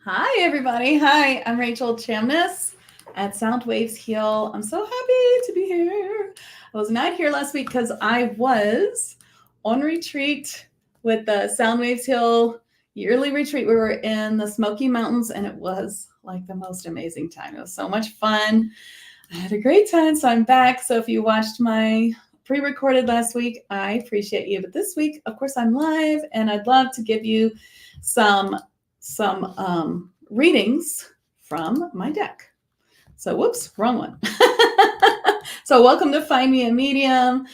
Hi, everybody. Hi, I'm Rachel Chamness at Sound Waves Heal. I'm so happy to be here. I was not here last week because I was on retreat with the Sound Waves Heal yearly retreat. We were in the Smoky Mountains and it was like the most amazing time. It was so much fun. I had a great time, so I'm back. So if you watched my pre-recorded last week, I appreciate you. But this week, of course, I'm live and I'd love to give you some readings from my deck. So whoops, wrong one. So welcome to FindMeAMedium.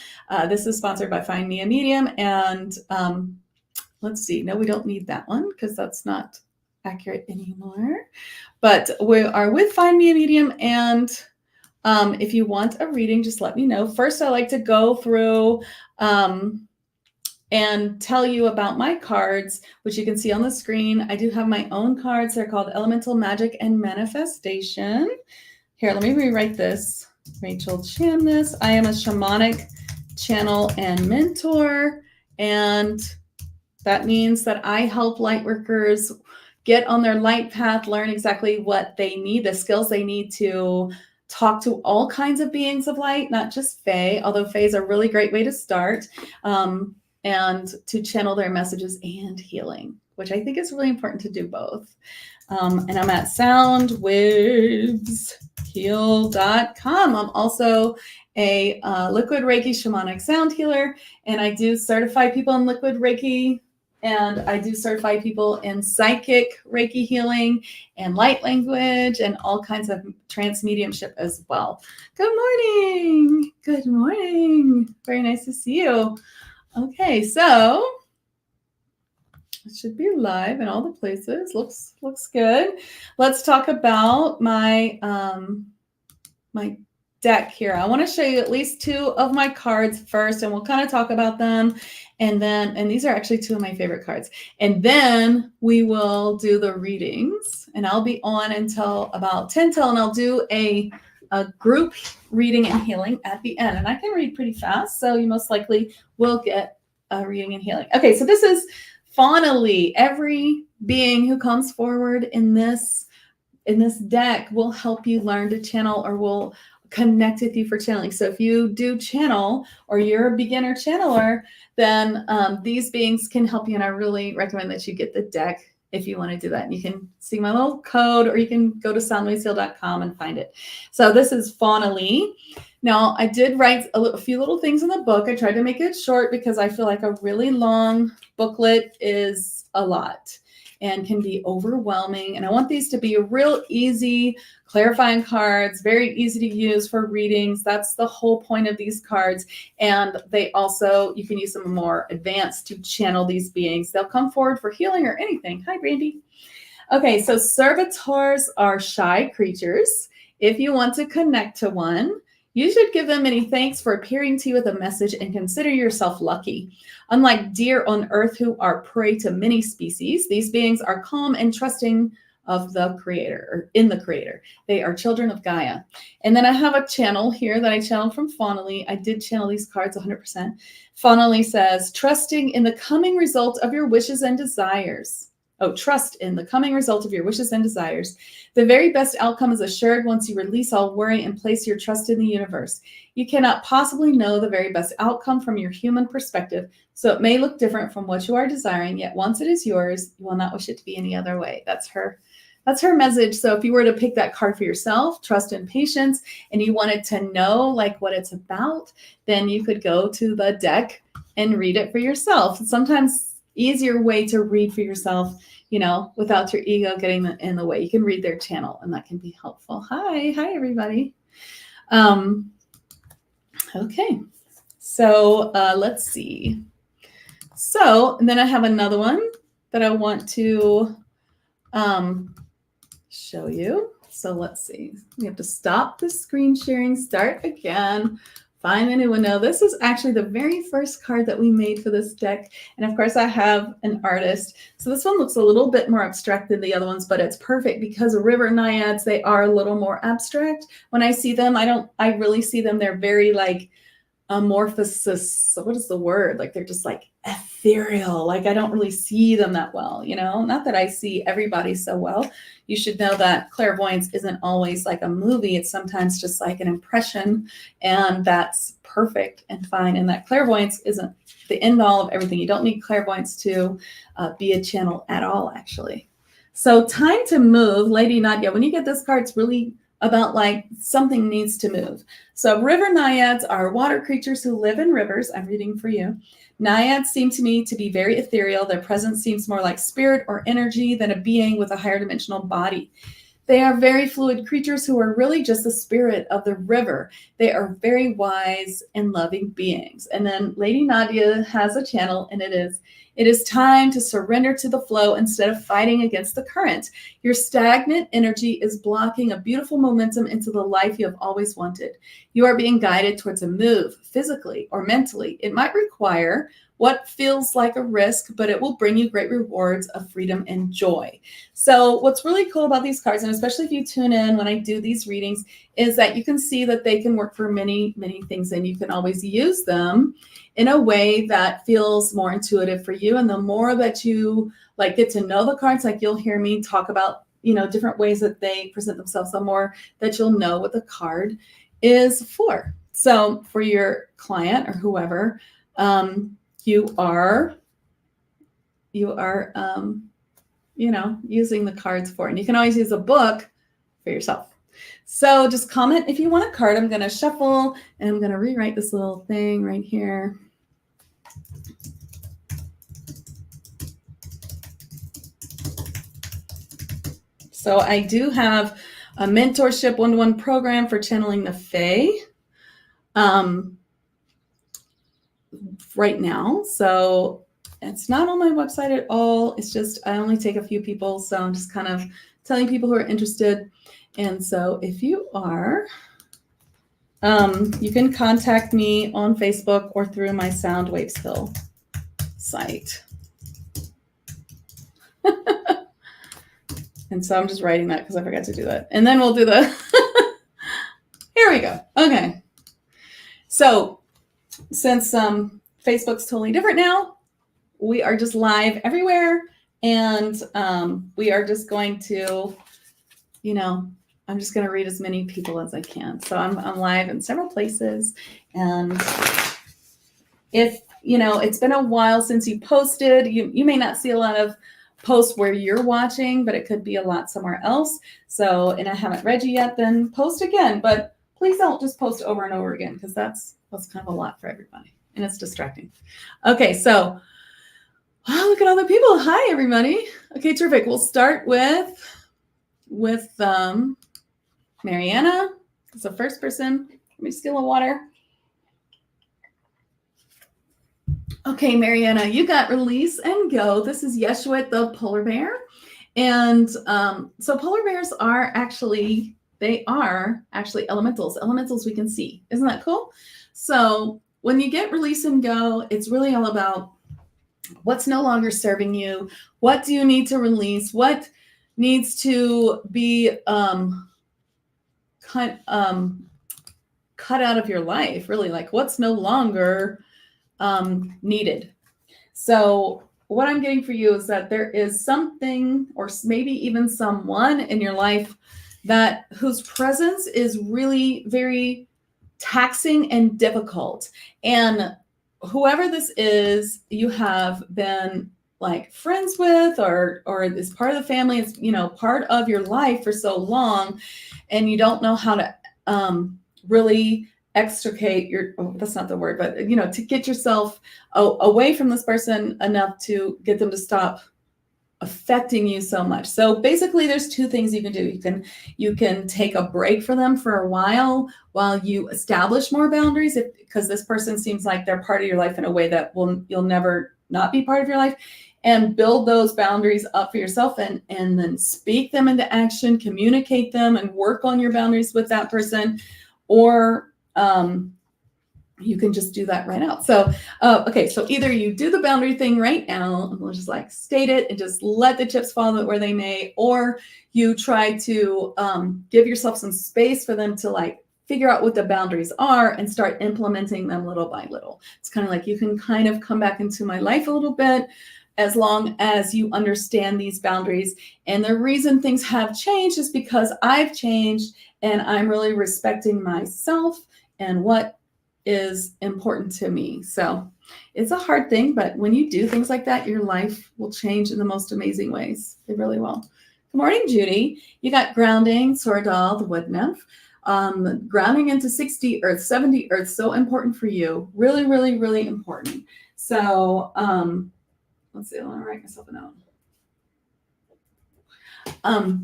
This is sponsored by FindMeAMedium. And let's see. No, we don't need that one because that's not accurate anymore. But we are with FindMeAMedium. And if you want a reading, just let me know. First, I like to go through and tell you about my cards, which you can see on the screen. I do have my own cards. They're called Elemental Magic and Manifestation. Here, let me rewrite this. Rachel Chamness. I am a shamanic channel and mentor, and that means that I help light workers get on their light path, learn exactly what they need, the skills they need to talk to all kinds of beings of light, not just Fae, although Fae is a really great way to start. And to channel their messages and healing, which I think is really important to do both. And I'm at soundwavesheal.com. I'm also a liquid Reiki shamanic sound healer, and I do certify people in liquid Reiki, and I do certify people in psychic Reiki healing and light language and all kinds of trance mediumship as well. Good morning. Good morning. Very nice to see you. Okay, so it should be live in all the places. Looks good. Let's talk about my my deck here. I want to show you at least two of my cards first, and we'll kind of talk about them. And these are actually two of my favorite cards. And then we will do the readings. And I'll be on until about 10 till, and I'll do a group reading and healing at the end. And I can read pretty fast, so you most likely will get a reading and healing. Okay, so this is faunally. Every being who comes forward in this deck will help you learn to channel or will connect with you for channeling. So if you do channel or you're a beginner channeler, then these beings can help you. And I really recommend that you get the deck if you want to do that. And you can see my little code, or you can go to soundwaveseal.com and find it. So this is Fauna Lee. Now, I did write a few little things in the book. I tried to make it short because I feel like a really long booklet is a lot and can be overwhelming. And I want these to be real easy, clarifying cards, very easy to use for readings. That's the whole point of these cards. And they also, you can use them more advanced to channel these beings. They'll come forward for healing or anything. Hi, Brandy. Okay, so servitors are shy creatures. If you want to connect to one, you should give them many thanks for appearing to you with a message and consider yourself lucky. Unlike deer on earth who are prey to many species, these beings are calm and trusting of the creator, or in the creator. They are children of Gaia. And then I have a channel here that I channeled from Fauna Lee. I did channel these cards 100%. Fauna Lee says, trusting in the coming result of your wishes and desires. Oh, trust in the coming result of your wishes and desires. The very best outcome is assured once you release all worry and place your trust in the universe. You cannot possibly know the very best outcome from your human perspective, so it may look different from what you are desiring, yet once it is yours, you will not wish it to be any other way. That's her message. So if you were to pick that card for yourself, trust and patience, and you wanted to know like what it's about, then you could go to the deck and read it for yourself. Sometimes easier way to read for yourself, without your ego getting in the way. You can read their channel, and that can be helpful. Hi, everybody. Okay, so let's see. So, and then I have another one that I want to show you. So let's see. We have to stop the screen sharing, start again. Find anyone know. This is actually the very first card that we made for this deck. And of course I have an artist. So this one looks a little bit more abstract than the other ones, but it's perfect because river naiads, they are a little more abstract. When I see them, I really see them. They're very like amorphosis. What is the word? Like they're just like ethereal. Like I don't really see them that well, you know, not that I see everybody so well. You should know that clairvoyance isn't always like a movie. It's sometimes just like an impression, and that's perfect and fine. And that clairvoyance isn't the end all of everything. You don't need clairvoyance to be a channel at all, actually. So time to move, Lady Nadia. When you get this card, it's really about like something needs to move. So river naiads are water creatures who live in rivers. I'm reading for you. Naiads seem to me to be very ethereal. Their presence seems more like spirit or energy than a being with a higher dimensional body. They are very fluid creatures who are really just the spirit of the river. They are very wise and loving beings. And then Lady Nadia has a channel, and it is time to surrender to the flow instead of fighting against the current. Your stagnant energy is blocking a beautiful momentum into the life you have always wanted. You are being guided towards a move, physically or mentally. It might require what feels like a risk, but it will bring you great rewards of freedom and joy. So what's really cool about these cards, and especially if you tune in when I do these readings, is that you can see that they can work for many, many things, and you can always use them in a way that feels more intuitive for you. And the more that you like get to know the cards, like you'll hear me talk about, you know, different ways that they present themselves, the more that you'll know what the card is for. So for your client or whoever, you are, you know, using the cards for, and you can always use a book for yourself. So just comment if you want a card. I'm going to shuffle, and I'm going to rewrite this little thing right here. So I do have a mentorship one-to-one program for channeling the Fae right now. So it's not on my website at all. It's just I only take a few people. So I'm just kind of telling people who are interested. And so if you are, you can contact me on Facebook or through my Sound Waves Hill site. And so I'm just writing that because I forgot to do that. And then we'll do the, here we go. Okay. So since Facebook's totally different now, we are just live everywhere. And we are just going to, you know, I'm just going to read as many people as I can. So I'm live in several places. And if, you know, it's been a while since you posted, you may not see a lot of post where you're watching, but it could be a lot somewhere else. So, and I haven't read you yet, then post again, but please don't just post over and over again, because that's kind of a lot for everybody and it's distracting. Okay. So, wow, look at all the people. Hi, everybody. Okay, terrific. We'll start with Mariana. It's the first person. Let me just get a little water. Okay, Mariana, you got release and go. This is Yeshuat the polar bear. And so polar bears are actually, they are actually elementals. Elementals we can see. Isn't that cool? So when you get release and go, it's really all about what's no longer serving you. What do you need to release? What needs to be cut out of your life? Really, like what's no longer needed. So what I'm getting for you is that there is something, or maybe even someone in your life that whose presence is really very taxing and difficult. And whoever this is, you have been like friends with, or is part of the family, it's, you know, part of your life for so long, and you don't know how to really extricate your, oh, that's not the word, but, you know, to get yourself away from this person enough to get them to stop affecting you so much. So basically there's two things you can do. You can take a break for them for a while you establish more boundaries, because this person seems like they're part of your life in a way that you'll never not be part of your life, and build those boundaries up for yourself, and then speak them into action, communicate them, and work on your boundaries with that person. Or you can just do that right now. So, okay, so either you do the boundary thing right now, and we'll just like state it and just let the chips fall where they may, or you try to give yourself some space for them to like figure out what the boundaries are and start implementing them little by little. It's kind of like you can kind of come back into my life a little bit as long as you understand these boundaries. And the reason things have changed is because I've changed and I'm really respecting myself and what is important to me. So it's a hard thing, but when you do things like that, your life will change in the most amazing ways. It really will. Good morning, Judy. You got grounding, Soradal, the wood nymph. Grounding into 60 earth, 70 earth, so important for you. Really, really, really important. So let's see, let me write myself a note.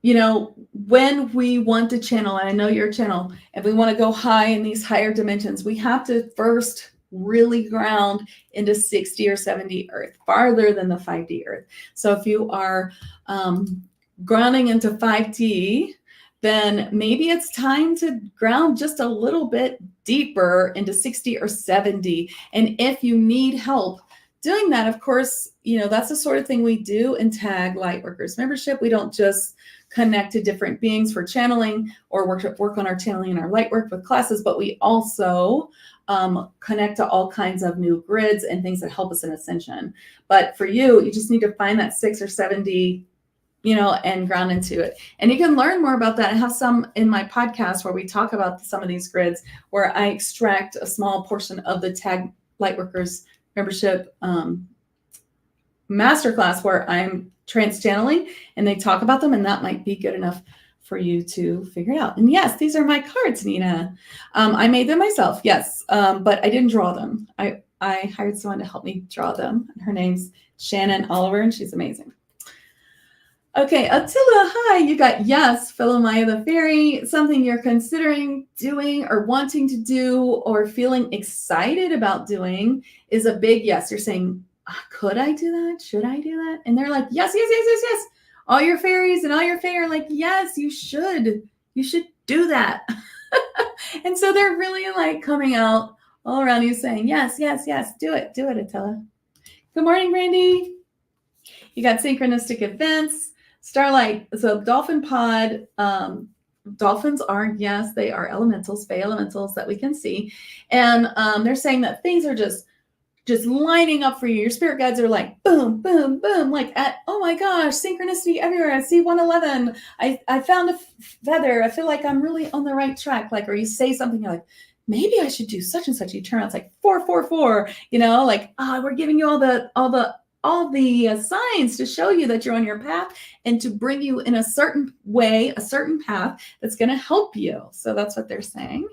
You know, when we want to channel, and I know your channel, if we want to go high in these higher dimensions, we have to first really ground into 60 or 70 earth, farther than the 5D earth. So if you are grounding into 5D, then maybe it's time to ground just a little bit deeper into 60 or 70. And if you need help doing that, of course, you know, that's the sort of thing we do in Tag Lightworkers membership. We don't just connect to different beings for channeling or work on our channeling and our light work with classes, but we also connect to all kinds of new grids and things that help us in ascension. But for you, you just need to find that 6 or 70, you know, and ground into it. And you can learn more about that. I have some in my podcast where we talk about some of these grids, where I extract a small portion of the Tag Lightworkers membership masterclass where I'm trance channeling and they talk about them, and that might be good enough for you to figure it out. And yes, these are my cards, Nina. I made them myself, yes, but I didn't draw them. I hired someone to help me draw them. Her name's Shannon Oliver, and she's amazing. Okay, Attila, hi. You got yes, Philomaya the Fairy, something you're considering doing or wanting to do or feeling excited about doing is a big yes. You're saying, could I do that? Should I do that? And they're like, yes, yes, yes, yes, yes. All your fairies and all your fae are like, yes, you should. You should do that. And so they're really like coming out all around you saying, yes, yes, yes, do it, Attila. Good morning, Brandy. You got synchronistic events. Starlight, so dolphin pod, dolphins are, yes, they are elementals, Fae elementals that we can see. And they're saying that things are just lining up for you. Your spirit guides are like, boom, boom, boom, like at, oh my gosh, synchronicity everywhere. I see 111. I found a feather. I feel like I'm really on the right track. Like, or you say something, you're like, maybe I should do such and such. You turn out, it's like 444, you know, like, we're giving you all the signs to show you that you're on your path and to bring you in a certain way, a certain path that's going to help you. So that's what they're saying.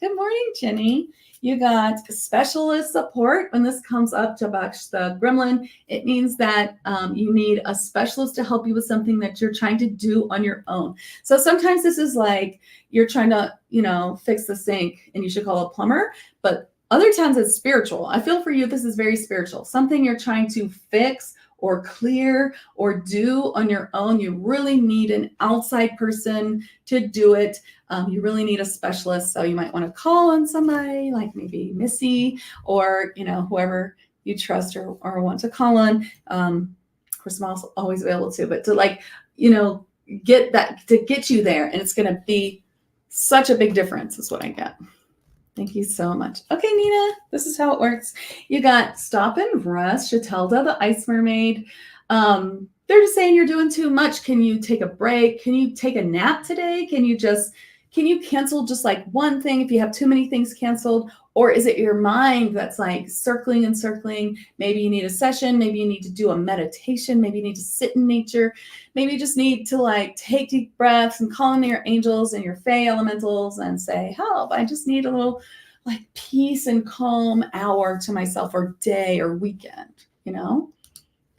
Good morning, Jenny. You got specialist support. When this comes up to Baksh the Gremlin, it means that you need a specialist to help you with something that you're trying to do on your own. So sometimes this is like you're trying to, you know, fix the sink and you should call a plumber, but other times it's spiritual. I feel for you, this is very spiritual. Something you're trying to fix or clear or do on your own. You really need an outside person to do it. You really need a specialist. So you might want to call on somebody like maybe Missy or, you know, whoever you trust or want to call on. Of course, I'm also always available too, but to like, you know, get that, to get you there. And it's going to be such a big difference is what I get. Thank you so much. Okay, Nina, this is how it works. You got stop and rest, Shatelda, the ice mermaid. They're just saying you're doing too much. Can you take a break? Can you take a nap today? Can you cancel just like one thing if you have too many things canceled? Or is it your mind that's like circling and circling? Maybe you need a session. Maybe you need to do a meditation. Maybe you need to sit in nature. Maybe you just need to like take deep breaths and call in your angels and your Fae elementals and say, help, I just need a little like peace and calm hour to myself or day or weekend, you know?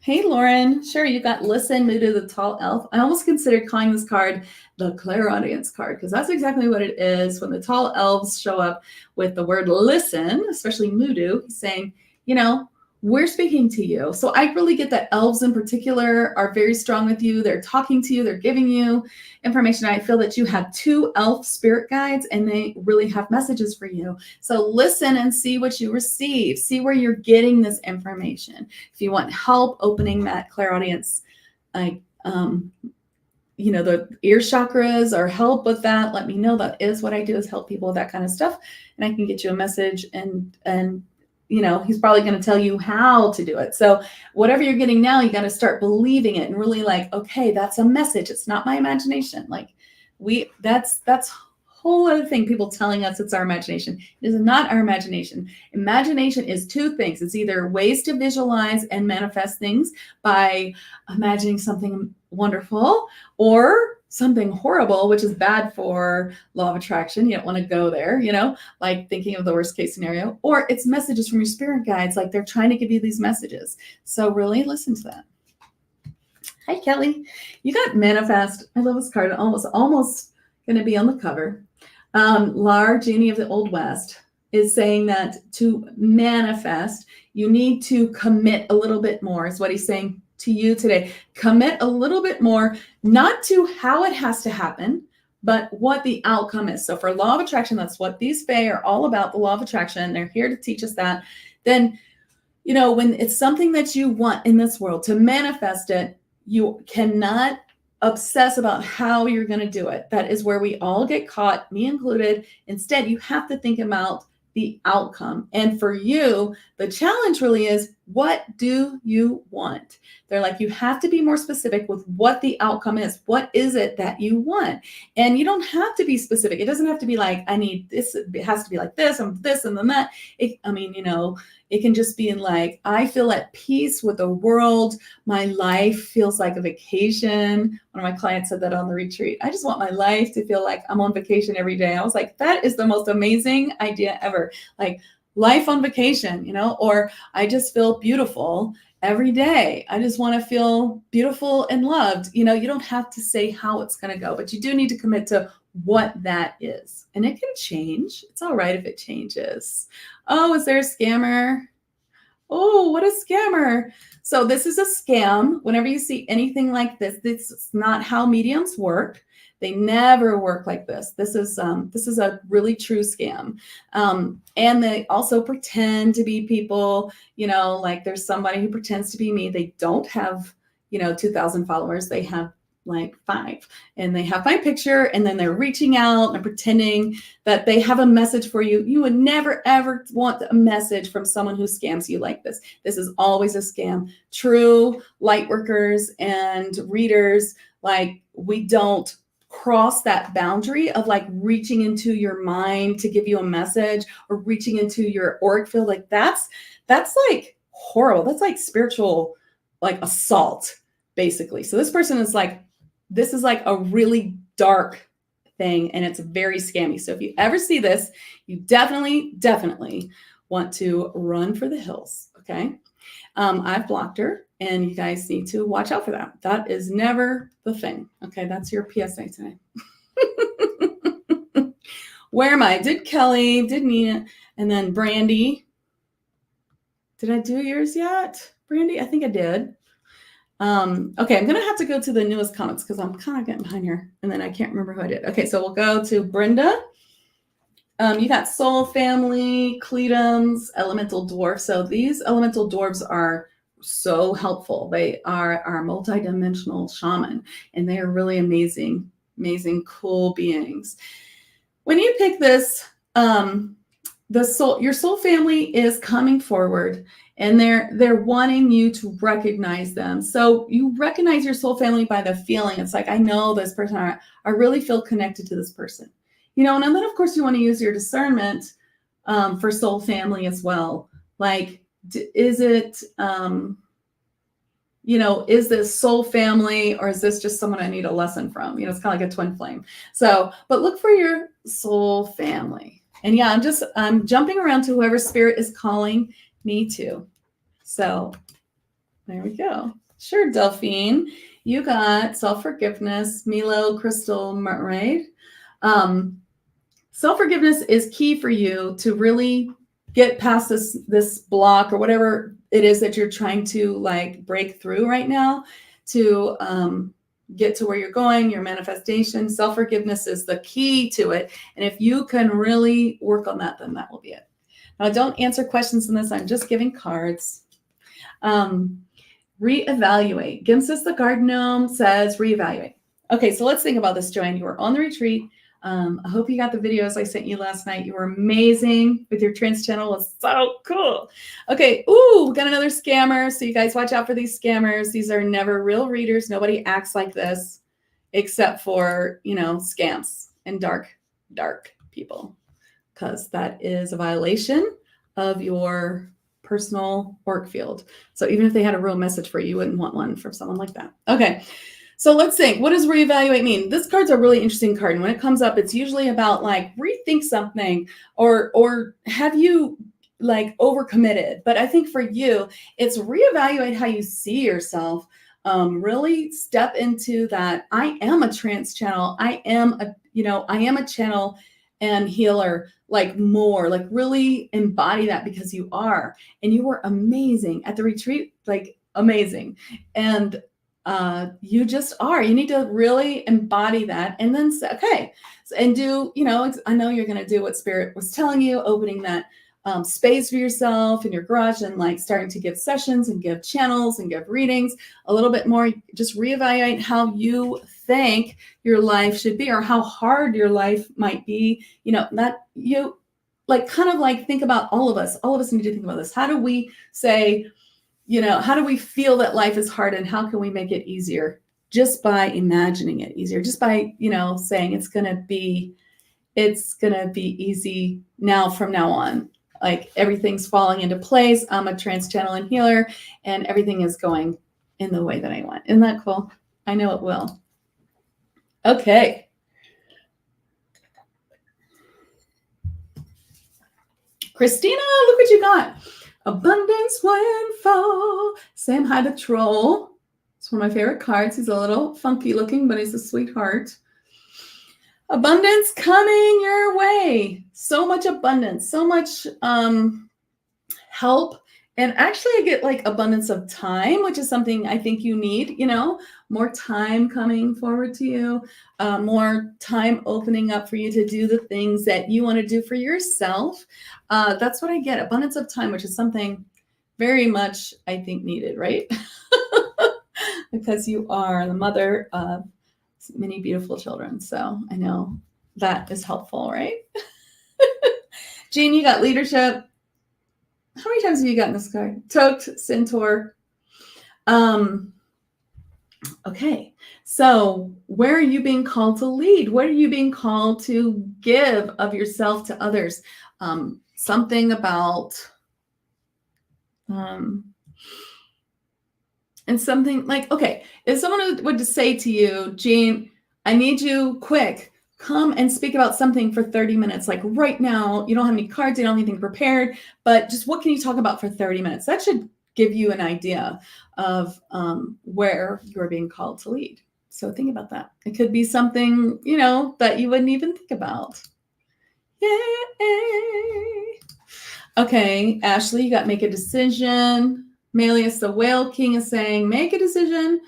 Hey, Lauren. Sure, you got listen, Mudu the tall elf. I almost considered calling this card the clairaudience card because that's exactly what it is. When the tall elves show up with the word listen, especially Mudu, he's saying, you know, we're speaking to you. So I really get that elves in particular are very strong with you. They're talking to you. They're giving you information. I feel that you have 2 elf spirit guides and they really have messages for you. So listen and see what you receive. See where you're getting this information. If you want help opening that clairaudience the ear chakras or help with that, let me know. That is what I do, is help people with that kind of stuff. And I can get you a message, and he's probably going to tell you how to do it. So whatever you're getting now, you got to start believing it and really like, okay, that's a message. It's not my imagination. Like that's a whole other thing. People telling us it's our imagination. It is not our imagination. Imagination is two things. It's either ways to visualize and manifest things by imagining something wonderful, or something horrible, which is bad for law of attraction. You don't want to go there, like thinking of the worst case scenario. Or it's messages from your spirit guides, like they're trying to give you these messages. So really listen to that. Hi, Kelly. You got manifest. I love this card. Almost going to be on the cover. Lar, Genie of the Old West, is saying that to manifest, you need to commit a little bit more, is what he's saying to you today. Commit a little bit more, not to how it has to happen, but what the outcome is. So for law of attraction, that's what these Fae are all about, the law of attraction. They're here to teach us that. Then, when it's something that you want in this world, to manifest it, you cannot obsess about how you're going to do it. That is where we all get caught, me included. Instead, you have to think about the outcome. And for you, the challenge really is, what do you want? They're like, you have to be more specific with what the outcome is. What is it that you want? And you don't have to be specific. It doesn't have to be like, I need this. It has to be like this and this and then that. It can just be in like, I feel at peace with the world. My life feels like a vacation. One of my clients said that on the retreat. I just want my life to feel like I'm on vacation every day. I was like, that is the most amazing idea ever. Like life on vacation, or I just feel beautiful every day. I just want to feel beautiful and loved. You don't have to say how it's going to go, but you do need to commit to what that is. And it can change. It's all right if it changes. Oh, is there a scammer? Oh, what a scammer. So this is a scam. Whenever you see anything like this is not how mediums work. They never work like this. This is a really true scam. And they also pretend to be people, like there's somebody who pretends to be me. They don't have, 2,000 followers. They have like 5, and they have my picture, and then they're reaching out and pretending that they have a message for you. You would never, ever want a message from someone who scams you like this. This is always a scam. True light workers and readers, like we don't cross that boundary of like reaching into your mind to give you a message, or reaching into your auric field. Like that's like horrible. That's like spiritual, like assault, basically. So this person is like, this is like a really dark thing, and it's very scammy. So if you ever see this, you definitely want to run for the hills. Okay. I've blocked her, and you guys need to watch out for that. That is never the thing. Okay. That's your PSA today. Where am I? Did Kelly, did Nina, and then Brandy. Did I do yours yet? Brandy? I think I did. Okay, I'm going to have to go to the newest comments because I'm kind of getting behind here, and then I can't remember who I did. Okay, so we'll go to Brenda. You got Soul Family, Cletums, Elemental Dwarf. So these Elemental Dwarves are so helpful. They are our multidimensional shaman, and they are really amazing, cool beings. When you pick this, your soul family is coming forward, and they're wanting you to recognize them. So you recognize your soul family by the feeling. It's like, I know this person. I really feel connected to this person. And then of course you want to use your discernment for soul family as well. Like, is it, is this soul family, or is this just someone I need a lesson from? It's kind of like a twin flame. So, but look for your soul family. And yeah, I'm jumping around to whoever spirit is calling me to. So there we go. Sure, Delphine. You got self-forgiveness, Milo, Crystal, Mermaid. Self-forgiveness is key for you to really get past this block, or whatever it is that you're trying to like break through right now to get to where you're going, your manifestation. Self-forgiveness is the key to it. And if you can really work on that, then that will be it. Now, don't answer questions in this. I'm just giving cards. Reevaluate. Gimsis the Garden Gnome says reevaluate. Okay, so let's think about this, Joanne. You were on the retreat. I hope you got the videos I sent you last night. You were amazing with your trance channel. It was so cool. Okay, ooh, we got another scammer. So you guys watch out for these scammers. These are never real readers. Nobody acts like this except for, you know, scams and dark people, because that is a violation of your personal work field. So even if they had a real message for you, you wouldn't want one from someone like that. Okay. So let's think, what does reevaluate mean? This card's a really interesting card. And when it comes up, it's usually about like rethink something or have you like overcommitted. But I think for you, it's reevaluate how you see yourself. Really step into that. I am a trance channel. I am a channel and healer, like more, like really embody that, because you are, and you were amazing at the retreat, like amazing. And you just are. You need to really embody that, and then say, okay, and do, you know, I know you're going to do what Spirit was telling you, opening that space for yourself in your garage, and like starting to give sessions and give channels and give readings a little bit more. Just reevaluate how you think your life should be, or how hard your life might be. You know, that you like kind of like think about all of us need to think about this. How do we say, you know, how do we feel that life is hard, and how can we make it easier? Just by imagining it easier, just by, you know, saying it's going to be easy now from now on. Like everything's falling into place. I'm a trance channel and healer, and everything is going in the way that I want. Isn't that cool? I know it will. Okay. Christina, look what you got. Abundance Windfall. Sam had a troll. It's one of my favorite cards. He's a little funky looking, but he's a sweetheart. Abundance coming your way. So much abundance, so much help. And actually I get like abundance of time, which is something I think you need, you know, more time coming forward to you, more time opening up for you to do the things that you want to do for yourself. That's what I get, abundance of time, which is something very much, I think, needed, right? Because you are the mother of many beautiful children. So I know that is helpful, right? Jean, you got leadership. How many times have you gotten this card? Tote, Centaur. Okay, so where are you being called to lead? What are you being called to give of yourself to others? Something about, and something like, okay, if someone would say to you, Jean, I need you quick, come and speak about something for 30 minutes. Like right now, you don't have any cards, you don't have anything prepared, but just what can you talk about for 30 minutes? That should give you an idea of where you're being called to lead. So think about that. It could be something, you know, that you wouldn't even think about. Yay! Okay, Ashley, you got make a decision. Melius, the Whale King, is saying, make a decision.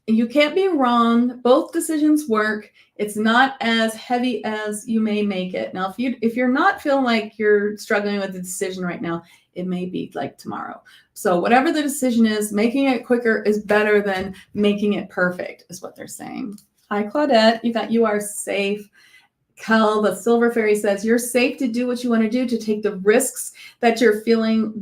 You can't be wrong. Both decisions work. It's not as heavy as you may make it. Now, if you're not feeling like you're struggling with the decision right now, it may be like tomorrow. So whatever the decision is, making it quicker is better than making it perfect, is what they're saying. Hi, Claudette. You are safe. Kel, the Silver Fairy, says you're safe to do what you want to do, to take the risks that you're feeling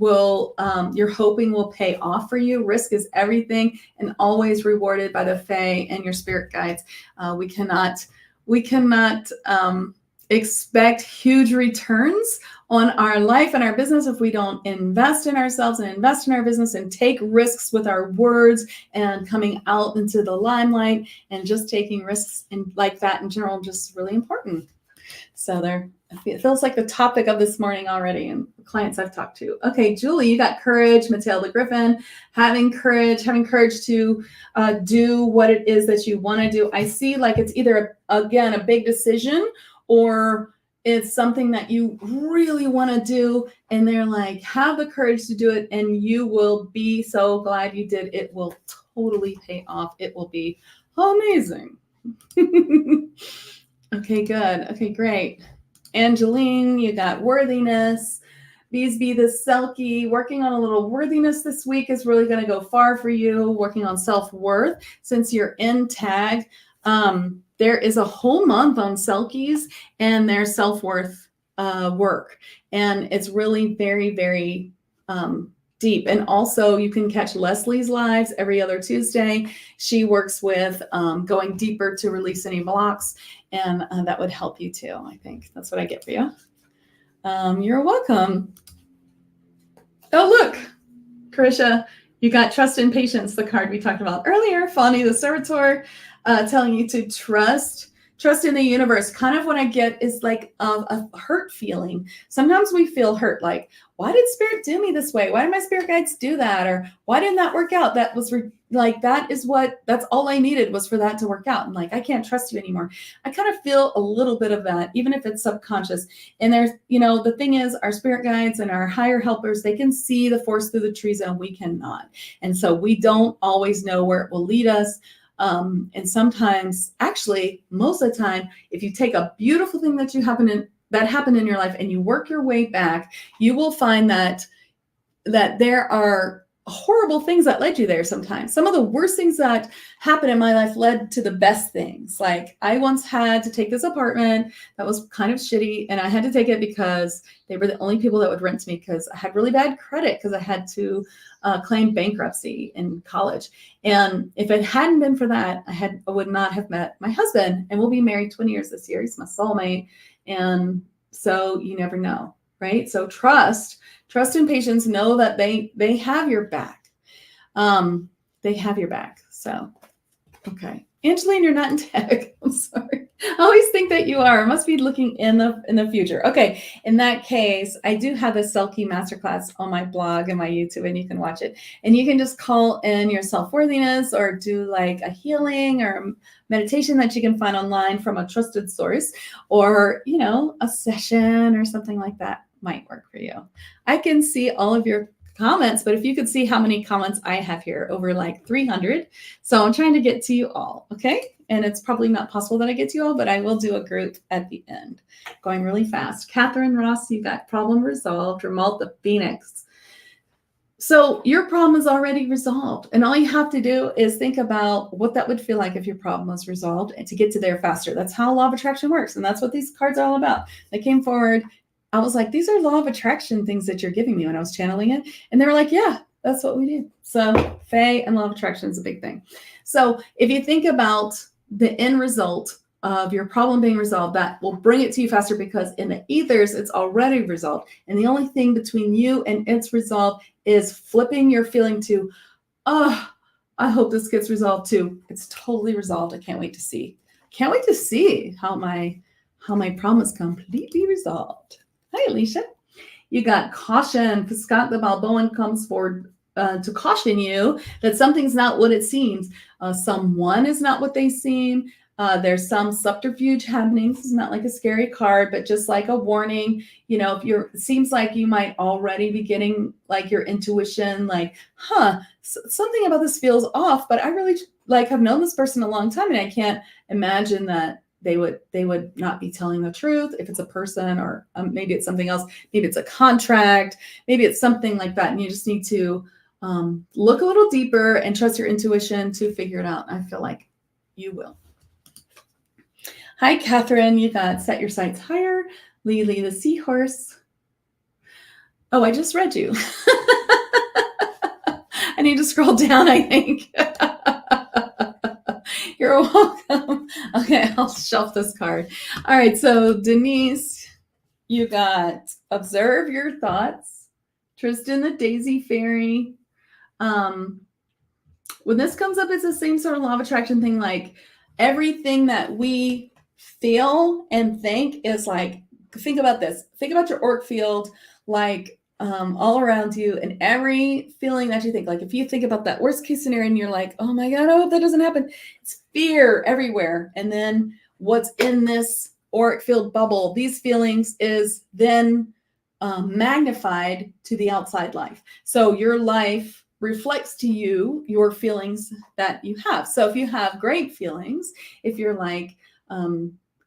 you're hoping will pay off for you. Risk is everything, and always rewarded by the Fae and your spirit guides. We cannot expect huge returns on our life and our business if we don't invest in ourselves and invest in our business and take risks with our words and coming out into the limelight, and just taking risks and like that in general, just really important. So it feels like the topic of this morning already, and clients I've talked to. Okay, Julie, you got courage. Matilda Griffin, having courage to do what it is that you want to do. I see like it's either, again, a big decision, or it's something that you really want to do, and they're like, have the courage to do it, and you will be so glad you did. It will totally pay off. It will be amazing. Okay, good. Okay, great. Angeline, you got worthiness. Bees be the Selkie. Working on a little worthiness this week is really going to go far for you. Working on self-worth since you're in tag. There is a whole month on Selkies and their self-worth work. And it's really very, very deep. And also you can catch Leslie's lives every other Tuesday. She works with going deeper to release any blocks, and that would help you too. I think that's what I get for you. You're welcome. Oh, look, Carisha, you got Trust and Patience, the card we talked about earlier. Fani the Servitor, telling you to trust in the universe. Kind of what I get is like a hurt feeling. Sometimes we feel hurt, like, why did Spirit do me this way? Why did my spirit guides do that? Or why didn't that work out? That was that's all I needed was for that to work out. And like, I can't trust you anymore. I kind of feel a little bit of that, even if it's subconscious. And there's, the thing is, our spirit guides and our higher helpers, they can see the forest through the trees and we cannot. And so we don't always know where it will lead us. And sometimes, actually, most of the time, if you take a beautiful thing that happened in your life and you work your way back, you will find that there are horrible things that led you there sometimes. Some of the worst things that happened in my life led to the best things. Like, I once had to take this apartment that was kind of shitty, and I had to take it because they were the only people that would rent to me because I had really bad credit because I had to claim bankruptcy in college. And if it hadn't been for that, I would not have met my husband, and we'll be married 20 years this year. He's my soulmate. And so you never know, right? So trust and patience, know that they have your back. They have your back. So, okay. Angeline, you're not in tech. I'm sorry. I always think that you are. I must be looking in the future. Okay. In that case, I do have a Selkie masterclass on my blog and my YouTube, and you can watch it. And you can just call in your self-worthiness or do like a healing or a meditation that you can find online from a trusted source, or, a session or something like that might work for you. I can see all of your comments, but if you could see how many comments I have here, over like 300. So I'm trying to get to you all, okay? And it's probably not possible that I get to you all, but I will do a group at the end. Going really fast. Catherine Ross, you got problem resolved. Ramalt the Phoenix. So your problem is already resolved. And all you have to do is think about what that would feel like if your problem was resolved, and to get to there faster. That's how law of attraction works. And that's what these cards are all about. They came forward. I was like, these are law of attraction things that you're giving me when I was channeling it. And they were like, yeah, that's what we do. So Fae and law of attraction is a big thing. So if you think about the end result of your problem being resolved, that will bring it to you faster, because in the ethers, it's already resolved. And the only thing between you and its resolve is flipping your feeling to, oh, I hope this gets resolved too. It's totally resolved. I can't wait to see. Can't wait to see how my problem is completely resolved. Hi, Alicia. You got caution. Scott the Balboan comes forward to caution you that something's not what it seems. Someone is not what they seem. There's some subterfuge happening. This is not like a scary card, but just like a warning. If it seems like you might already be getting like your intuition, like, something about this feels off, but I really have known this person a long time, and I can't imagine that they would not be telling the truth. If it's a person, or maybe it's something else, maybe it's a contract, maybe it's something like that. And you just need to look a little deeper and trust your intuition to figure it out. I feel like you will. Hi, Catherine. You got set your sights higher. Lily the Seahorse. Oh, I just read you. I need to scroll down, I think. You're welcome. Okay, I'll shelf this card. All right, so Denise, you got observe your thoughts. Tristan the Daisy Fairy. When this comes up, it's the same sort of law of attraction thing. Like, everything that we feel and think is like, think about this. Think about your auric field, like all around you, and every feeling that you think. Like, if you think about that worst case scenario and you're like, oh my God, I hope that doesn't happen. It's fear everywhere. And then what's in this auric field bubble, these feelings, is then magnified to the outside life. So your life reflects to you your feelings that you have. So if you have great feelings, if you're like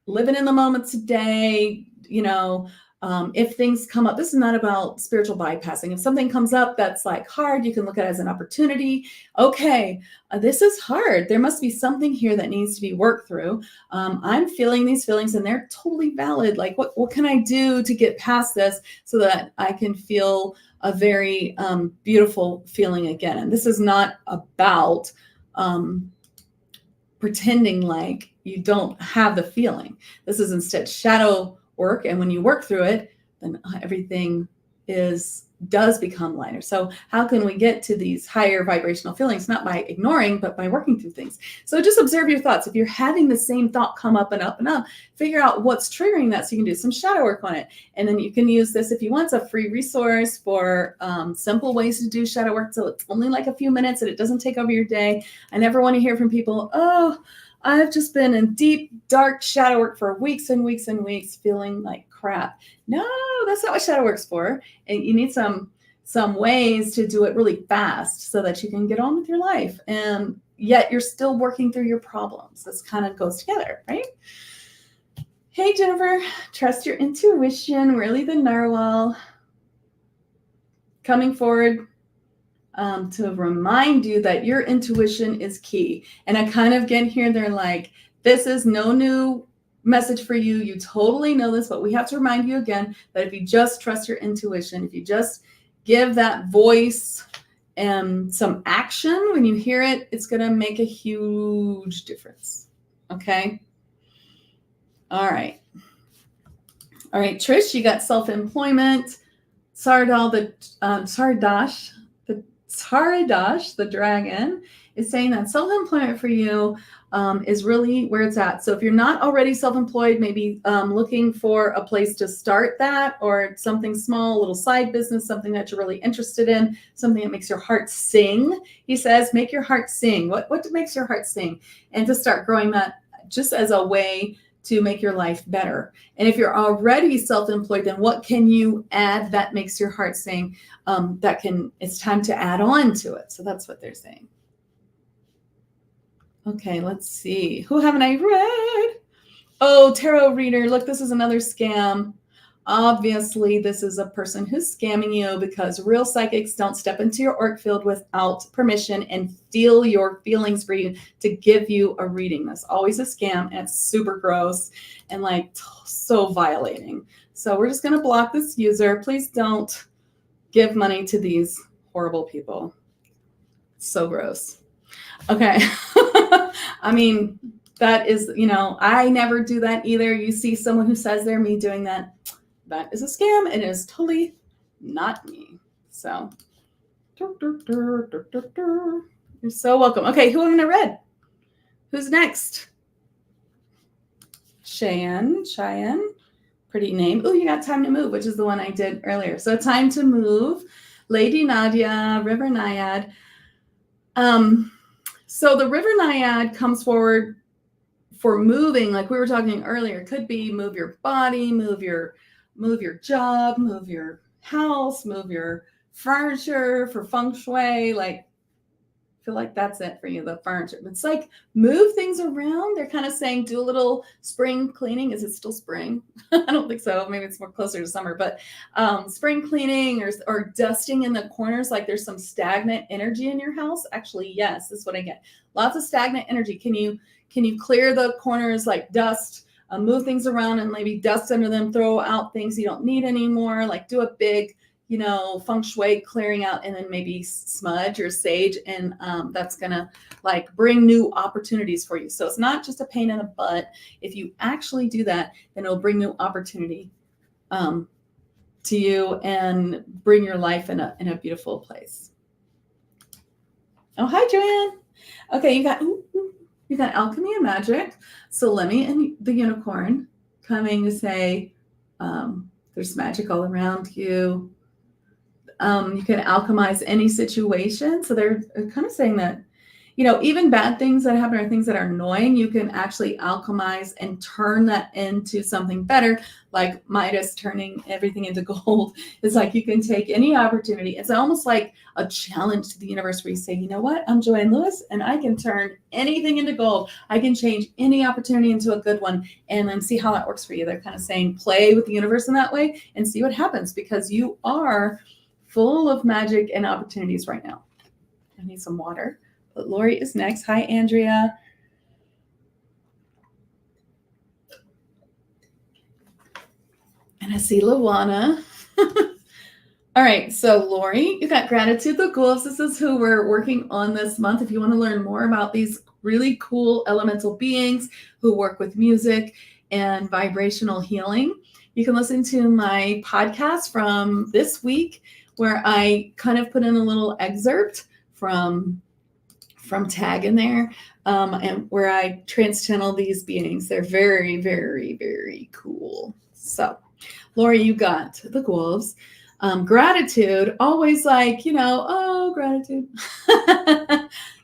living in the moment today, If things come up, this is not about spiritual bypassing. If something comes up that's like hard, you can look at it as an opportunity. Okay, this is hard. There must be something here that needs to be worked through. I'm feeling these feelings and they're totally valid. Like what can I do to get past this so that I can feel a very beautiful feeling again? And this is not about pretending like you don't have the feeling. This is instead shadow work, and when you work through it, then everything does become lighter. So how can we get to these higher vibrational feelings? Not by ignoring, but by working through things. So just observe your thoughts. If you're having the same thought come up and up and up, figure out what's triggering that so you can do some shadow work on it. And then you can use this if you want. It's a free resource for simple ways to do shadow work. So it's only like a few minutes and it doesn't take over your day. I never want to hear from people, oh, I've just been in deep, dark shadow work for weeks and weeks and weeks, feeling like crap. No, that's not what shadow work's for. And you need some ways to do it really fast so that you can get on with your life. And yet you're still working through your problems. This kind of goes together, right? Hey, Jennifer, trust your intuition. Really the narwhal coming forward to remind you that your intuition is key. And I kind of get here, they're like, this is no new message for you. You totally know this, but we have to remind you again that if you just trust your intuition, if you just give that voice some action when you hear it, it's going to make a huge difference. Okay. All right. All right, Trish, you got self-employment. Saradash, the dragon, is saying that self-employment for you is really where it's at. So if you're not already self-employed, maybe looking for a place to start that, or something small, a little side business, something that you're really interested in, something that makes your heart sing. He says, make your heart sing. What makes your heart sing? And to start growing that just as a way to make your life better. And if you're already self-employed, then what can you add that makes your heart sing? It's time to add on to it. So that's what they're saying. Okay, let's see. Who haven't I read? Oh, tarot reader. Look, this is another scam. Obviously, this is a person who's scamming you because real psychics don't step into your auric field without permission and feel your feelings for you to give you a reading. That's always a scam, and it's super gross and like so violating. So we're just going to block this user. Please don't give money to these horrible people. So gross. Okay. I mean, that is, I never do that either. You see someone who says they're me doing that. That is a scam, and it is totally not me. So, you're so welcome. Okay, who haven't I read? Who's next? Cheyenne, pretty name. Oh, you got Time to Move, which is the one I did earlier. So, Time to Move, Lady Nadia, River Naiad. So the River Naiad comes forward for moving, like we were talking earlier. It could be move your body, move your job, move your house, move your furniture for feng shui. Like, I feel like that's it for you, the furniture. It's like move things around. They're kind of saying do a little spring cleaning. Is it still spring? I don't think so. Maybe it's more closer to summer, but spring cleaning or dusting in the corners. Like there's some stagnant energy in your house. Actually, yes, this is what I get. Lots of stagnant energy. Can you clear the corners, like dust, move things around and maybe dust under them, throw out things you don't need anymore, like do a big, feng shui clearing out, and then maybe smudge or sage. And that's going to like bring new opportunities for you. So it's not just a pain in the butt. If you actually do that, then it'll bring new opportunity to you and bring your life in a beautiful place. Oh, hi, Joanne. Okay, you got Alchemy and Magic, Salemi and the Unicorn coming to say there's magic all around you. You can alchemize any situation. So they're kind of saying that even bad things that happen or things that are annoying, you can actually alchemize and turn that into something better, like Midas turning everything into gold. It's like you can take any opportunity. It's almost like a challenge to the universe where you say, you know what, I'm Joanne Lewis, and I can turn anything into gold. I can change any opportunity into a good one, and then see how that works for you. They're kind of saying play with the universe in that way and see what happens, because you are full of magic and opportunities right now. I need some water. But Lori is next. Hi, Andrea. And I see Luana. All right, so Lori, you got Gratitude the Ghouls. This is who we're working on this month. If you want to learn more about these really cool elemental beings who work with music and vibrational healing, you can listen to my podcast from this week, where I kind of put in a little excerpt from Tag in there, and where I trans-channel these beings. They're very, very, very cool. So, Lori, you got the Ghouls. Gratitude, always like, oh, gratitude.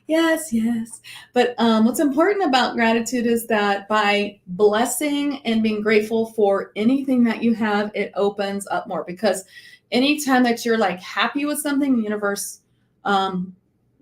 Yes. But what's important about gratitude is that by blessing and being grateful for anything that you have, it opens up more. Because anytime that you're like happy with something, the universe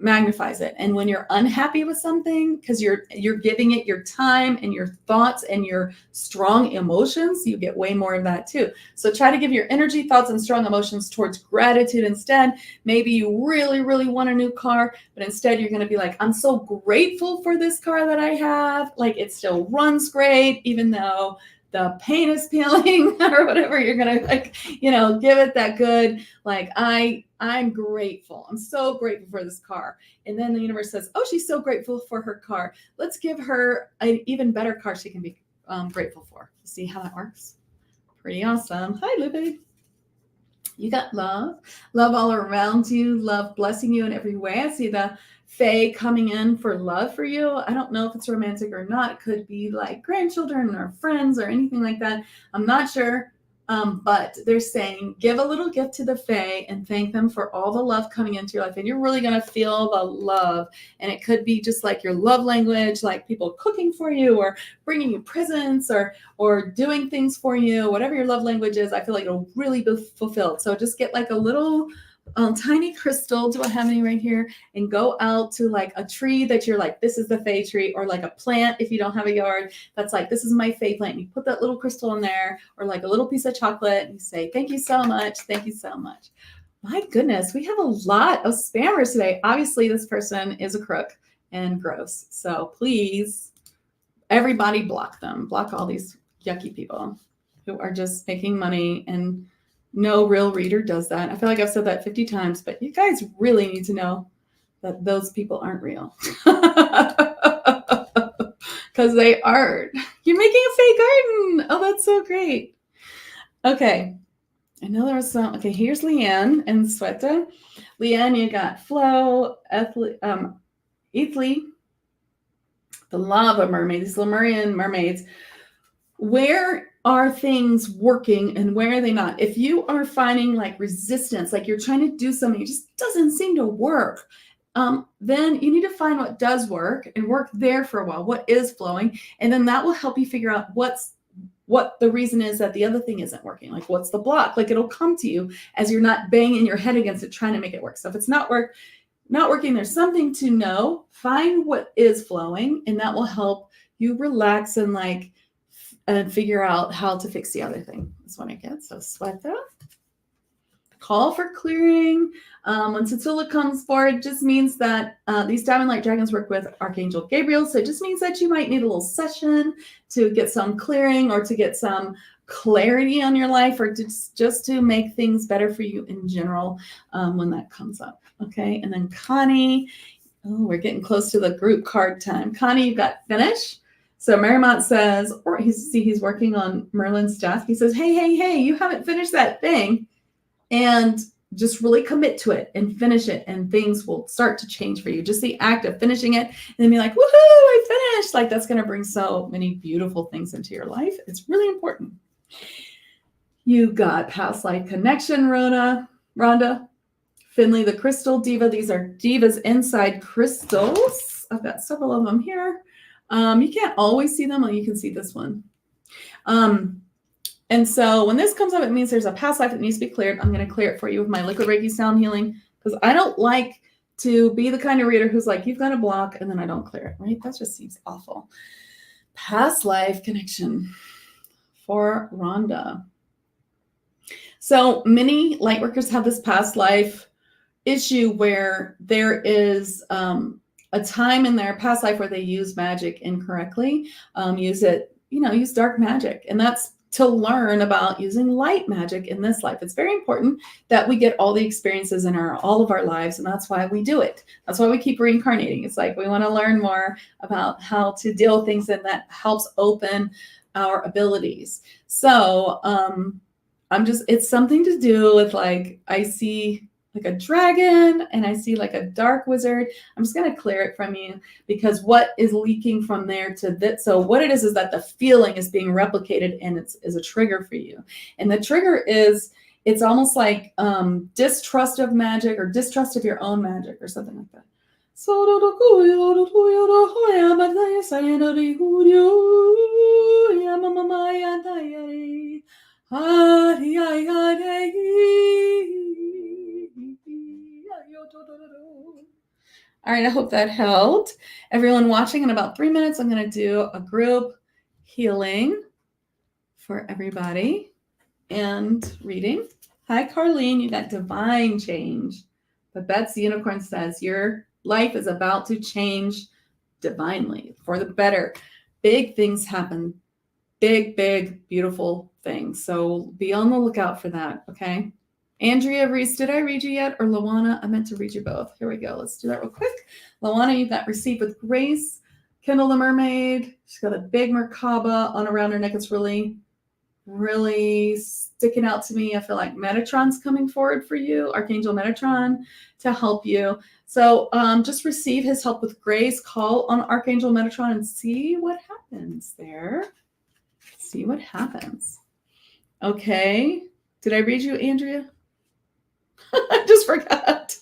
magnifies it. And when you're unhappy with something, because you're giving it your time and your thoughts and your strong emotions, you get way more of that too. So try to give your energy, thoughts, and strong emotions towards gratitude instead. Maybe you really, really want a new car, but instead you're going to be like, I'm so grateful for this car that I have. Like, it still runs great, even though the paint is peeling or whatever. You're going to give it that good, like, I'm grateful. I'm so grateful for this car. And then the universe says, oh, she's so grateful for her car. Let's give her an even better car she can be grateful for. See how that works? Pretty awesome. Hi, Lupe. You got love all around you, love blessing you in every way. I see the Fae coming in for love for you. I don't know if it's romantic or not. It could be like grandchildren or friends or anything like that. I'm not sure. But they're saying, give a little gift to the Fae and thank them for all the love coming into your life. And you're really going to feel the love. And it could be just like your love language, like people cooking for you or bringing you presents or doing things for you, whatever your love language is. I feel like it'll really be fulfilled. So just get like a little tiny crystal. Do I have any right here? And go out to like a tree that you're like, this is the Fae tree, or like a plant if you don't have a yard that's like, this is my Fae plant. And you put that little crystal in there, or like a little piece of chocolate, and you say, thank you so much. Thank you so much. My goodness, we have a lot of spammers today. Obviously, this person is a crook and gross. So please, everybody block them. Block all these yucky people who are just making money, and no real reader does that. I feel like I've said that 50 times, but you guys really need to know that those people aren't real. Because they aren't. You're making a fake garden. Oh, that's so great. Okay. I know there was some. Okay, here's Leanne and Sweta. Leanne, you got Flo, Ethly, the lava mermaid, these Lemurian mermaids. Where are things working and where are they not? If you are finding like resistance, like you're trying to do something, it just doesn't seem to work, then you need to find what does work and work there for a while, what is flowing. And then that will help you figure out what the reason is that the other thing isn't working. Like, what's the block? Like, it'll come to you as you're not banging your head against it, trying to make it work. So if it's not working, there's something to know. Find what is flowing, and that will help you relax and figure out how to fix the other thing. That's what I get. So Sweta. Call for clearing. When Satula comes forward, just means that these Diamond Light Dragons work with Archangel Gabriel. So it just means that you might need a little session to get some clearing or to get some clarity on your life, or just to make things better for you in general when that comes up. Okay. And then Connie. Oh, we're getting close to the group card time. Connie, you got finish. So Marymont says, or he's working on Merlin's death. He says, hey, you haven't finished that thing. And just really commit to it and finish it, and things will start to change for you. Just the act of finishing it and then be like, woohoo, I finished. Like, that's going to bring so many beautiful things into your life. It's really important. You got past life connection, Rhonda, Finley, the crystal diva. These are divas inside crystals. I've got several of them here. You can't always see them, or you can see this one. And so when this comes up, it means there's a past life that needs to be cleared. I'm going to clear it for you with my liquid Reiki sound healing, because I don't like to be the kind of reader who's like, you've got a block, and then I don't clear it, right? That just seems awful. Past life connection for Rhonda. So many light workers have this past life issue where there is a time in their past life where they use magic incorrectly, use dark magic. And that's to learn about using light magic in this life. It's very important that we get all the experiences in all of our lives, and that's why we do it. That's why we keep reincarnating. It's like we want to learn more about how to deal with things, and that helps open our abilities. So it's something to do with, like, I see like a dragon and I see like a dark wizard. I'm just going to clear it from you, because what is leaking from there to this. So what it is that the feeling is being replicated, and is a trigger for you. And the trigger is, it's almost like distrust of magic, or distrust of your own magic, or something like that. All right, I hope that helped. Everyone watching, in about 3 minutes, I'm going to do a group healing for everybody and reading. Hi, Carlene, you got divine change. But Betsy Unicorn says your life is about to change divinely for the better. Big things happen. Big, big, beautiful things. So be on the lookout for that, okay? Andrea Reese, did I read you yet? Or Luana? I meant to read you both. Here we go. Let's do that real quick. Luana, you got Receive with Grace. Kendall the Mermaid. She's got a big Merkaba on around her neck. It's really, really sticking out to me. I feel like Metatron's coming forward for you. Archangel Metatron to help you. So just receive his help with grace. Call on Archangel Metatron and see what happens there. See what happens. Okay. Did I read you, Andrea? I just forgot.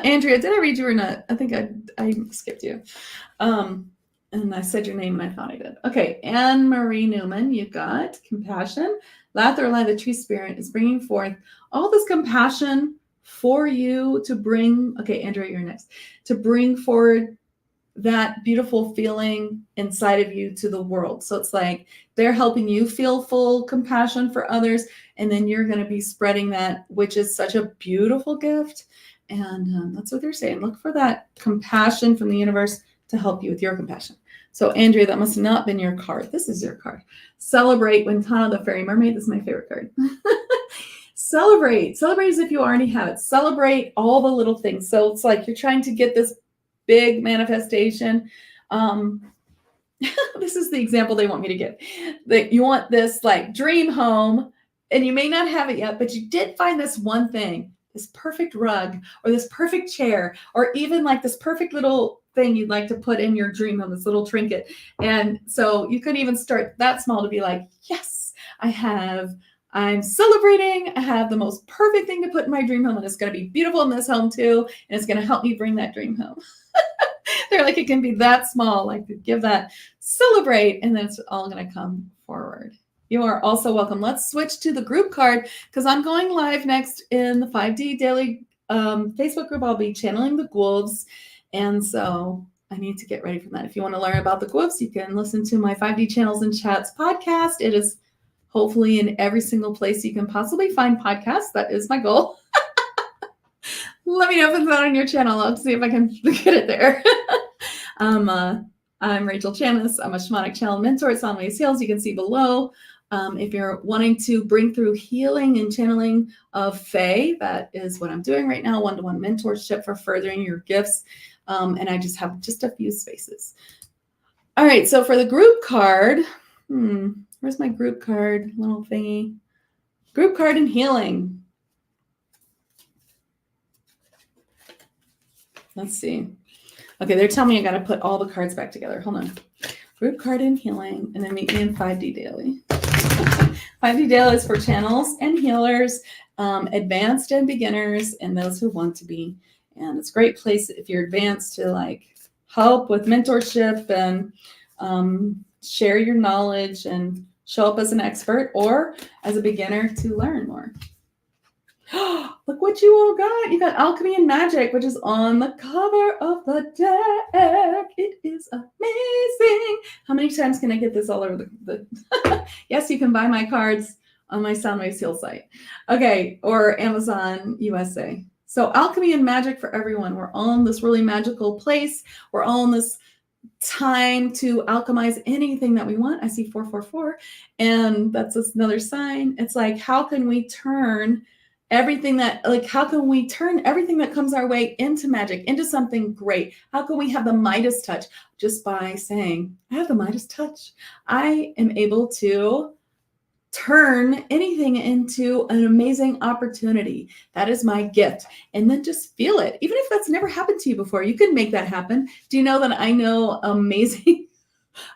Andrea, did I read you or not? I think I skipped you. And I said your name and I thought I did. Okay. Anne Marie Newman, you got compassion. Latherline, the tree spirit, is bringing forth all this compassion for you to bring. Okay, Andrea, you're next. To bring forward that beautiful feeling inside of you to the world. So it's like they're helping you feel full compassion for others, and then you're going to be spreading that, which is such a beautiful gift. And that's what they're saying. Look for that compassion from the universe to help you with your compassion. So Andrea, that must have not been your card. This is your card. Celebrate Wintana the Fairy Mermaid. This is my favorite card. Celebrate as if you already have it. Celebrate all the little things. So it's like you're trying to get this big manifestation. This is the example they want me to give. That you want this like dream home, and you may not have it yet, but you did find this one thing, this perfect rug, or this perfect chair, or even like this perfect little thing you'd like to put in your dream home, this little trinket. And so you could even start that small to be like, yes, I'm celebrating. I have the most perfect thing to put in my dream home, and it's going to be beautiful in this home too, and it's going to help me bring that dream home. They're like, it can be that small, like to give that, celebrate, and then it's all going to come forward. You are also welcome. Let's switch to the group card, because I'm going live next in the 5D Daily Facebook group. I'll be channeling the wolves, and so I need to get ready for that. If you want to learn about the wolves, you can listen to my 5D Channels and Chats podcast. It is hopefully in every single place you can possibly find podcasts. That is my goal. Let me know if it's not on your channel. I'll see if I can get it there. I'm Rachel Chamness. I'm a shamanic channel mentor. It's on my sales. You can see below. If you're wanting to bring through healing and channeling of Fae, that is what I'm doing right now. One-to-one mentorship for furthering your gifts. And I just have just a few spaces. All right. So for the group card, where's my group card? Little thingy. Group card and healing. Let's see. Okay, they're telling me I got to put all the cards back together. Hold on. Group card and healing, and then meet me in 5D Daily. 5D Daily is for channels and healers, advanced and beginners, and those who want to be. And it's a great place if you're advanced to like help with mentorship and share your knowledge and show up as an expert or as a beginner to learn more. Look what you all got. You got Alchemy and Magic, which is on the cover of the deck. It is amazing. How many times can I get this all over the Yes, you can buy my cards on my Soundwaves Heal site. Okay, or Amazon USA. So Alchemy and Magic for everyone. We're all in this really magical place. We're all in this time to alchemize anything that we want. I see 444, and that's another sign. It's like, how can we turn everything that comes our way into magic, into something great? How can we have the Midas touch? Just by saying, I have the Midas touch. I am able to turn anything into an amazing opportunity. That is my gift. And then just feel it. Even if that's never happened to you before, you can make that happen. Do you know that I know amazing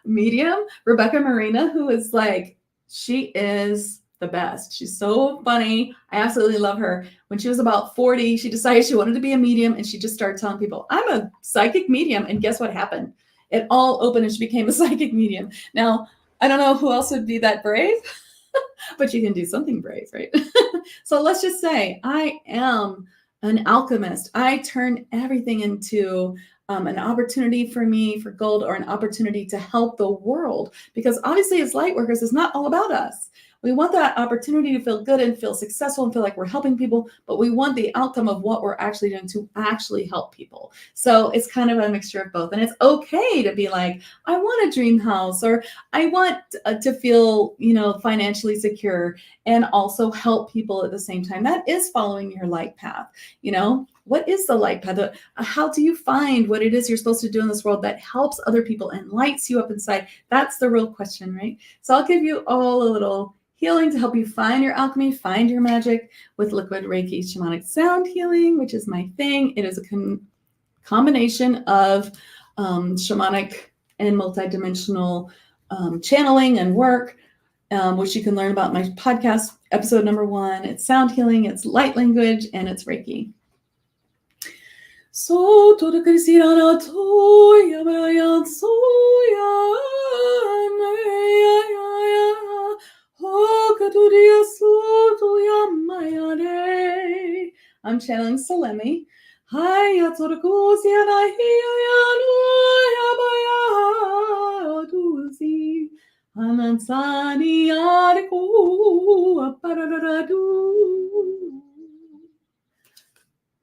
medium, Rebecca Marina, who is like, she is the best. She's so funny. I absolutely love her. When she was about 40, she decided she wanted to be a medium, and she just started telling people, I'm a psychic medium. And guess what happened? It all opened and she became a psychic medium. Now, I don't know who else would be that brave, but you can do something brave, right? So let's just say I am an alchemist. I turn everything into an opportunity for me for gold, or an opportunity to help the world, because obviously as light workers, it's not all about us. We want that opportunity to feel good and feel successful and feel like we're helping people, but we want the outcome of what we're actually doing to actually help people. So it's kind of a mixture of both. And it's okay to be like, I want a dream house, or I want to feel, financially secure, and also help people at the same time. That is following your light path. What is the light path? How do you find what it is you're supposed to do in this world that helps other people and lights you up inside? That's the real question, right? So I'll give you all a little healing to help you find your alchemy, find your magic with liquid Reiki shamanic sound healing, which is my thing. It is a combination of shamanic and multidimensional channeling and work, which you can learn about in my podcast, episode number 1. It's sound healing, it's light language, and it's Reiki. So to the Krisirana Toya Brian Soya I'm channeling Salemi.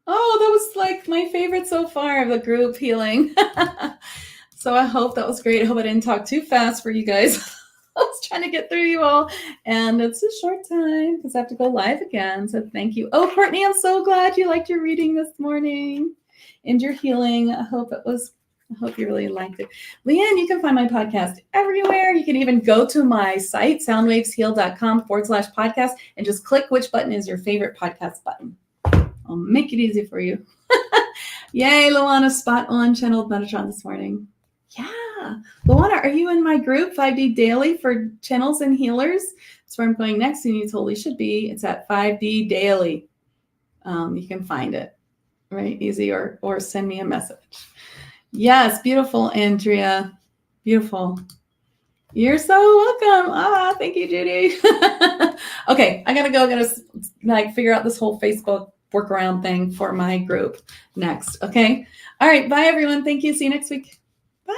Oh, that was like my favorite so far of the group healing. So I hope that was great. I hope I didn't talk too fast for you guys. I was trying to get through you all, and it's a short time because I have to go live again. So thank you. Oh, Courtney, I'm so glad you liked your reading this morning and your healing. I hope you really liked it. Leanne, you can find my podcast everywhere. You can even go to my site, soundwavesheal.com/podcast, and just click which button is your favorite podcast button. I'll make it easy for you. Yay, Luana, spot on channeled Metatron this morning. Yeah. Luana, are you in my group, 5D Daily for Channels and Healers? That's where I'm going next, and you totally should be. It's at 5D Daily. You can find it, right? Easy, or send me a message. Yes, beautiful, Andrea. Beautiful. You're so welcome. Thank you, Judy. Okay, I gotta go. I gotta figure out this whole Facebook workaround thing for my group next. Okay. All right. Bye, everyone. Thank you. See you next week. Bye.